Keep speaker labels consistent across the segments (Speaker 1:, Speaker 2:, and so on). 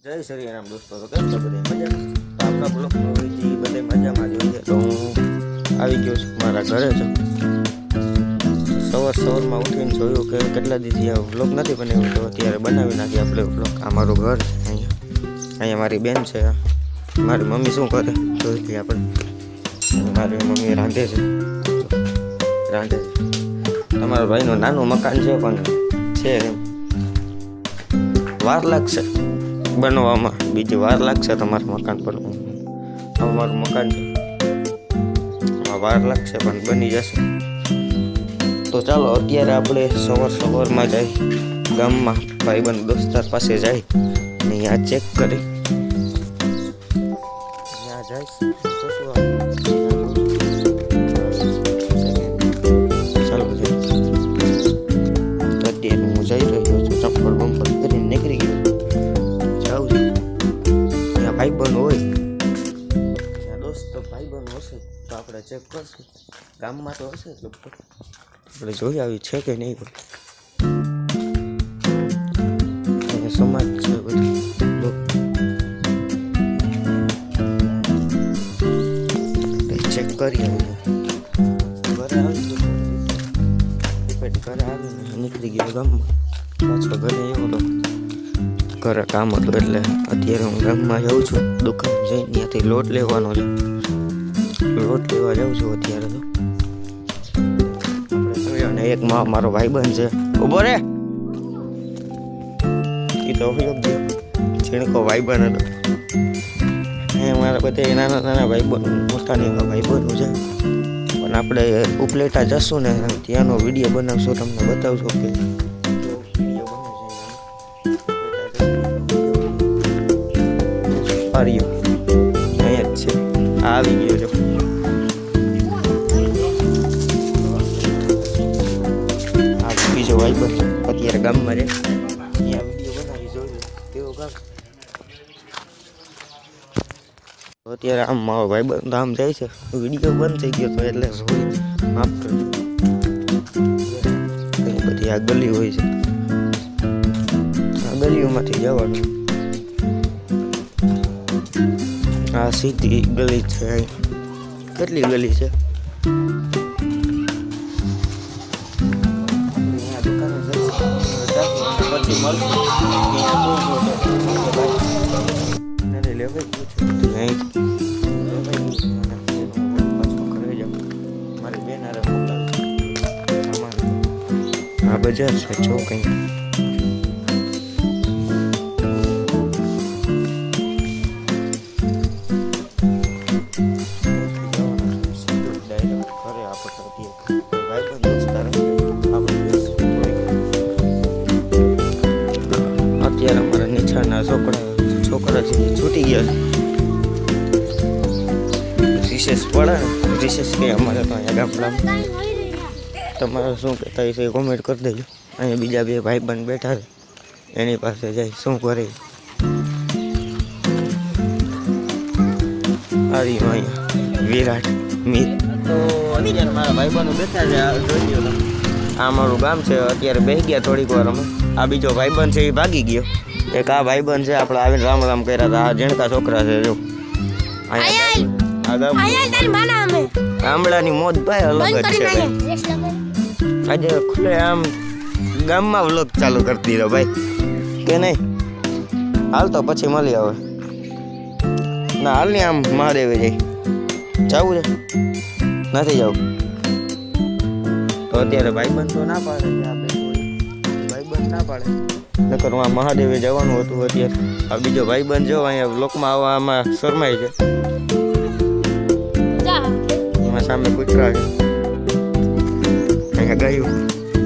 Speaker 1: જય શ્રી રામ દોસ્તો, તો કેમ છો બધા મજામાં? તો આપણા બ્લોગમાં હોય બધે મજામાં જ હોય છે. તો હું આવી ગયો છું મારા ઘરે છું. સવારમાં ઉઠીને જોયું કે કેટલા દિવસથી આ વ્લોગ નથી બનાવ્યો, તો અત્યારે બનાવી નાખીએ આપણે વ્લોગ. આ મારું ઘર છે, અહીંયા મારી બેન છે, મારી મમ્મી શું કરે જોઈ લઈએ આપણે. મારી મમ્મી રાંધે છે. તમારા ભાઈનું નાનું મકાન છે, પણ છે એમ વાર લાગશે બનવામાં, બીજી વાર લાગશે તમારા મકાન પર. અમારું મકાન છે, વાર લાગશે પણ બની જશે. તો ચાલો અત્યારે આપણે સવારમાં જઈ ગામમાં ભાઈબંધ દોસ્તાર પાસે જાય ને અહીંયા ચેક કરી ત્યાં જઈશ. ચાલો અત્યારે હું જઈ રહ્યો છું, ચંપલ બંપલ કરીને નીકળી ગયો જાઉં છું. ત્યાં ભાઈબંધ હોય, ત્યાં દોસ્તો ભાઈબંધ હશે તો આપણે ચેક કરશું. ગામમાં તો હશે જ લોકો, આપણે જોઈ આવી છે કે નહીં. સમાજ છે બધું ચેક કરી આવી. ઘરે આવીને નીકળી ગયો ગામમાં. પાછો ઘરે એવો તો ઘરે કામ હતું, એટલે અત્યારે હું ગામમાં જાઉં છું. દુકાન જઈને ત્યાંથી લોટ લેવાનો છે. લોટ લેવા જાઉં છું અત્યારે. તો અને એક મારો ભાઈબંધ છે, ઉભો રે. એ તો છીણકો ભાઈબંધ હતો. એ મારા બધા નાના નાના ભાઈબંધ, મોટાની ભાઈબંધ છે. પણ આપણે ઉપલેટા જશું ને ત્યાંનો વિડીયો બનાવશું, તમને બતાવશું કે અહીંયા જ છે. આવી ગયો છો. બીજો ભાઈબંધ અત્યારે ગામમાં રહે, અહીંયા વિડીયો બનાવી જોઈએ કેવો ગામ. અત્યારે આમ મારો ભાઈબંધ આમ જાય છે, વિડીયો બંધ થઈ ગયો તો એટલે જોઈ માફ કરજો. ઘણી બધી આ ગલી હોય છે, આ ગલીઓમાંથી જવાનું. આ સીધી ગલી છે. કેટલી ગલી છે? આ બજાર છે, જો કઈ અત્યારે અમારા નીચાના છોકરા છૂટી ગયા. રિસેસ પડે ને, રિસેસ કે અમારે તો અહીંયા ગામડામાં. તમારે શું કહેતા હશે એ કોમેન્ટ કરી દેજો. અહીંયા બીજા બે ભાઈબંધ બેઠા છે, એની પાસે જાય શું કરે. આવી અહીંયા વિરાટ મીર તો અત્યારે મારા ભાઈબંધો બેઠા છે. જોઈ લો, આ મારું ગામ છે. અત્યારે બેસી ગયા થોડીક વાર અમે. આ બીજો ભાઈબંધ છે એ ભાગી ગયો. એક આ ભાઈબંધ છે, આપણે આવીને રામ રામ કર્યા હતા. આ ઝીણકા છોકરા છે. જો ગામડાની મોજ ભાઈ અલગ જ છે ભાઈ. આજે ખુલ્લે આમ ગામમાં વ્લોગ ચાલુ કરી દીધો ભાઈ, કે નહીં? હાલ તો પછી મળી આવે. ના હાલ ને આમ મહાદેવે જઈ જવું છે, નથી જવું તો અત્યારે ભાઈબંધ તો ના પાડે. આપણે ભાઈબંધ ના પાડે, નકર આ મહાદેવે જવાનું હતું. અત્યારે આ બીજો ભાઈબંધ જો અહીંયા વ્લોગમાં આવવામાં શરમાય છે. એમાં સામે કૂતરા છે, અહીંયા ગયું.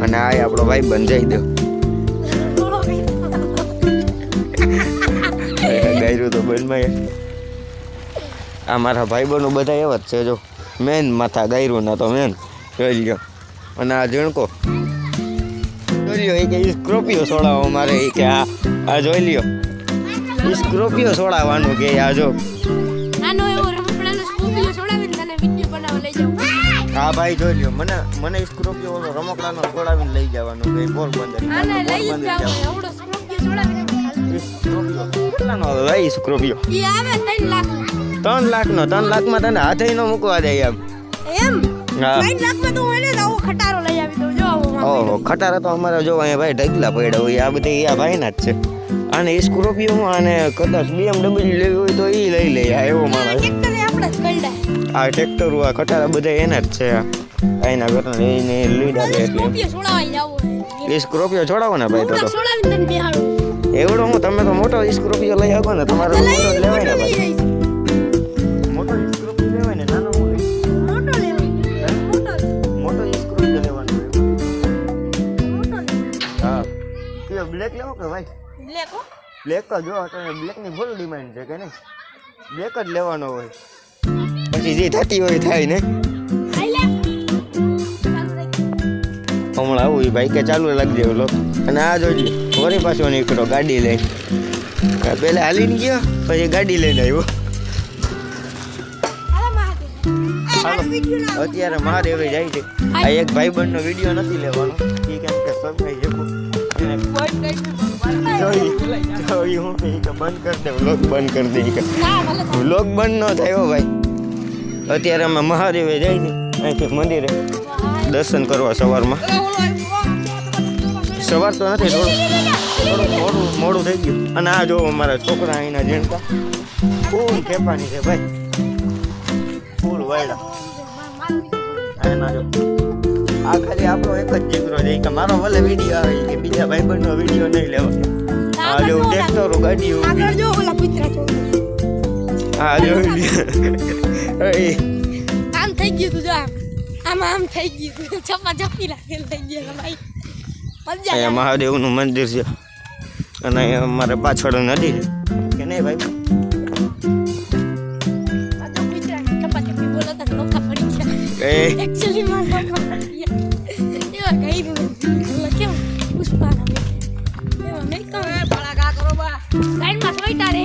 Speaker 1: અને આ આપણો ભાઈબંધ જઈ દો. ગાયરું તો બંધમાં. આ મારા ભાઈબંધો બધા એવા જ છે. જો મેન માથા ગાયરું ના તો મેન જોઈ લ્યો. અને આ ઝીણકો જોઈ લ્યો, એ કે સ્કોર્પિયો છોડાવો મારે. એ કે આ જોઈ લ્યો, સ્કોર્પિયો છોડાવવાનું કે આ જો. હા ભાઈ જોઈ લ્યો, મને સ્કોર્પિયો રમકડાનો છોડાવીને લઈ જવાનું કે પોરબંદર. કેટલાનો આવે ભાઈ સ્કોર્પિયો?
Speaker 2: ઈ આવે 3 લાખ.
Speaker 1: 3 લાખનો? 3 લાખમાં તને હાથે ન મૂકવા દે એમ.
Speaker 2: એમ
Speaker 1: હા
Speaker 2: 3 લાખમાં તો હોય ને તો આવો ખટારો લઈ આવી દઉં. જો આવો
Speaker 1: ઓહો, ખટારા તો અમારા જો અહીંયા ભાઈ ઢગલા પડ્યા હોય. આ બધી આ ભાઈના જ છે. અને સ્કોર્પિયો અને કદાચ BMW લેવી હોય તો એ લઈ લે. આ એવો માણસ.
Speaker 2: ટ્રેક્ટર આપણે જ કઈડા.
Speaker 1: આ ટ્રેક્ટર આ ખટારા બધા એના જ છે. અહીંના ઘરના એને લીડ આપે એટલે
Speaker 2: સ્કોર્પિયો છોડાવી જાવો.
Speaker 1: સ્કોર્પિયો છોડાવો ને ભાઈ. તો
Speaker 2: છોડાવીને તને બેહાડું.
Speaker 1: એવડો હું તમે તો મોટો સ્કોર્પિયો લઈ આવો ને. તમારો મોટો જ લેવાય ને ભાઈ. મોટો સ્કોર્પિયો લેવાય ને, નાનો હું લઈ.
Speaker 2: મોટો લેવાય.
Speaker 1: મોટો સ્કોર્પિયો લેવાનો.
Speaker 2: મોટો
Speaker 1: હા કયો બ્લેક લેવો કે ભાઈ?
Speaker 2: લેકો
Speaker 1: બ્લેક જ જો તો બ્લેક ની ફૂલ ડિમાન્ડ છે કે નહીં? બ્લેક જ લેવાનો હોય, પછી જે થતી હોય થાય ને. હમણાં આવું એ ભાઈ કે ચાલુ લાગી દેવો લોક. અને આ જોજો વળી પાછો નીકળો ગાડી લઈને. પહેલા હાલીને ગયો પછી ગાડી લઈને આવ્યો. અત્યારે મહાદેવ જાય છે. આ એક ભાઈબંધનો વિડીયો નથી લેવાનો. એ કેમ કે સરખાઈ જવું જોઈ હું કે બંધ કરી દે, વ્લોગ બંધ કરી દે. વ્લોગ બંધ ન થાય હો ભાઈ. અત્યારે અમે મહાદેવે જાય છે અહીંથી મંદિરે દર્શન કરવા. સવારમાં સવાર તો નથી, થોડું મોડું થઈ ગયું. અને આ જો અમારા છોકરા અહીંના ઝીણકા ફૂલ ખેપાની છે ભાઈ, ફૂલ વાયડા. એના જો આ ખાલી આપણો એક જ દીકરો છે કે મારો ભલે વિડીયો આવે કે બીજા ભાઈબંધનો વિડીયો નહીં લેવો. આ જો ટ્રેક્ટરો ગાડીઓ
Speaker 2: આગળ જો ઓલા કૂતરા છો.
Speaker 1: આ જો
Speaker 2: આમ થઈ ગયું તું જો આમ થઈ ગયું. ચપ્પા ચપ્પી લાગેલ થઈ ગયા ભાઈ.
Speaker 1: અહીંયા મહાદેવનું મંદિર છે અને અહીંયા અમારે પાછળ નદી છે કે નહીં ભાઈ?
Speaker 2: આ તો કૂતરા ચપ્પા ચપ્પી બોલતા નોખા પડી ગયા. એક્ચ્યુઅલી માં નોખા પડી ગયા. એવા ગઈરું કેમ પુષ્પાના એવા મેં તો પાળા ગા કરો બા લાઈનમાં સોઈટા રે.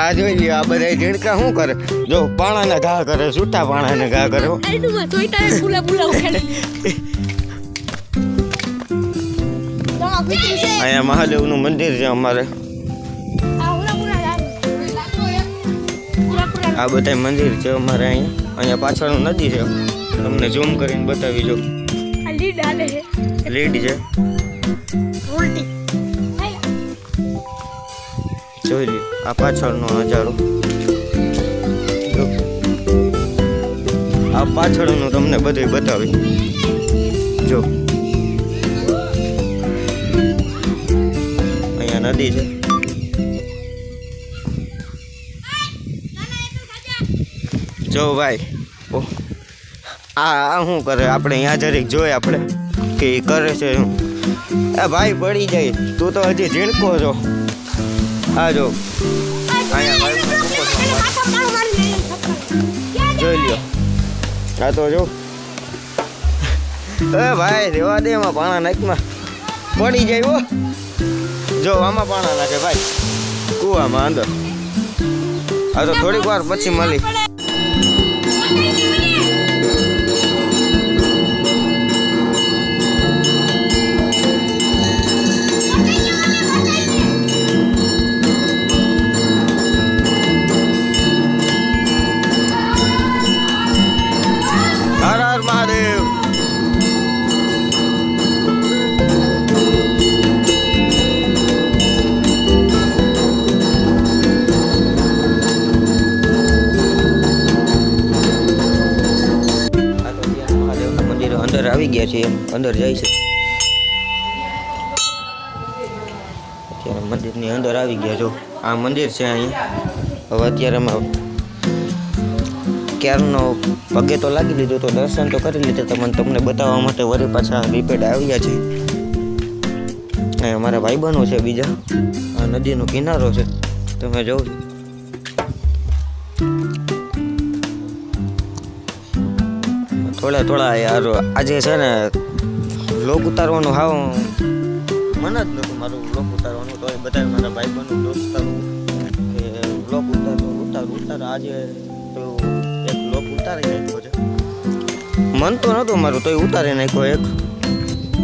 Speaker 1: આ જોઈ લ્યો આ બધા ઝીણકા શું કરે? જો પાણાના ઘા કરે, છૂટા પાણાના ઘા કરે.
Speaker 2: આઈડુમાં સોઈટા ફૂલા ફૂલા ઉખેડી.
Speaker 1: અહીંયા મહાદેવનું મંદિર છે અમારે. આ બધા મંદિર છે અમારે અહીંયા. અહીંયા પાછળનું નદી છે, તમને ઝૂમ કરીને બતાવી જો. લીડ છે જોઈ લ્યો. આ પાછળનો નજારો જો. આ પાછળનું તમને બધું બતાવી જો. અહીંયા નદી છે. જો ભાઈ આ શું કરે? આપણે અહીંયા જરીક જોઈએ આપણે કે એ કરે છે શું. એ ભાઈ પડી જાય, તું તો હજી ઝીણકો છો. આ જો અહીંયા જોઈ લ્યો. આ તો જો એ ભાઈ રેવા દે, એમાં પાણા નાખમાં પડી જાય હો. જો આમાં પાણા નાખે ભાઈ કૂવામાં અંદર. આ તો થોડીક વાર પછી મળી. હર હર મહાદેવ. અંદર આવી ગયા છે, એમ અંદર જાય છે. અત્યારે મંદિરની અંદર આવી ગયા છો. આ મંદિર છે અહીંયા. હવે અત્યારે અમે ક્યારનો પગે તો લાગી લીધો, તો દર્શન તો કરી લીધા. તમને બતાવવા માટે વળી પાછા રિપેડ આવ્યા છે. અમારા ભાઈબંધો છે બીજા. આ નદીનો કિનારો છે, તમે જોવો છો. થોડા યાર આજે છે ને લોક ઉતારવાનું હાવ મન જ નતું મારું લોક ઉતારવાનું. તો એ બધા મારા ભાઈબંધો દોસ્તારો કે લોક ઉતાર આજે તો એક લોક ઉતારી નાખ્યો છે. મન તો નતું મારું, તો એ ઉતારી નાખ્યો એક.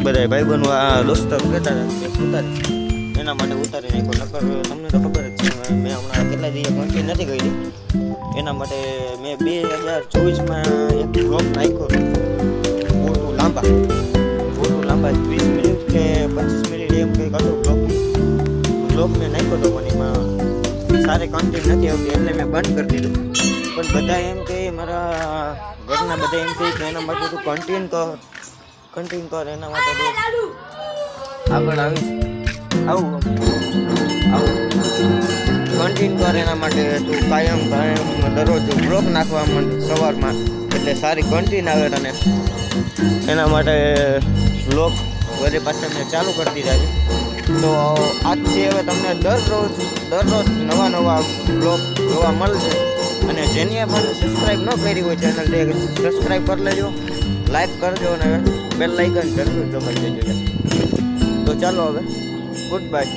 Speaker 1: બધા ભાઈબંધો આ દોસ્તારો કહેતા એક ઉતારી. એના માટે ઉતારી નાખ્યો. નકર તમને તો ખબર જ છે મેં હમણાં કેટલા દિવસ કન્ટિન્યુ નથી કરી. એના માટે મેં 2024માં એક બ્લોગ નાખ્યો મોટું લાંબા 20 મિનિટ કે 25 મિનિટ એમ કંઈક હતો બ્લોગ મેં નાખ્યો હતો, પણ એમાં સારી કન્ટેન્ટ નથી આવતી એટલે મેં બંધ કરી દીધું. પણ બધા એમ કે મારા ઘરના બધા એમ કહે કે એના માટે તું કન્ટિન્યુ કર એના માટે તું આગળ આવીશ આવું કન્ટિન્યુ કર એના માટે તું કાયમ દરરોજ બ્લોગ નાખવા માંડ સવારમાં એટલે સારી કન્ટિન્યુ આવે તને. એના માટે બ્લોગ વડે પાછા મેં ચાલુ કરી દીધા છે. તો આજથી હવે તમને દરરોજ નવા બ્લોગ જોવા મળશે. અને જેને પણ સબસ્ક્રાઈબ ન કરી હોય ચેનલ તે સબસ્ક્રાઈબ કરી લેજો, લાઈક કરજો અને બેલ આઇકન જરૂર દબાવી દેજો. તો ચાલો હવે ગુડ બાય.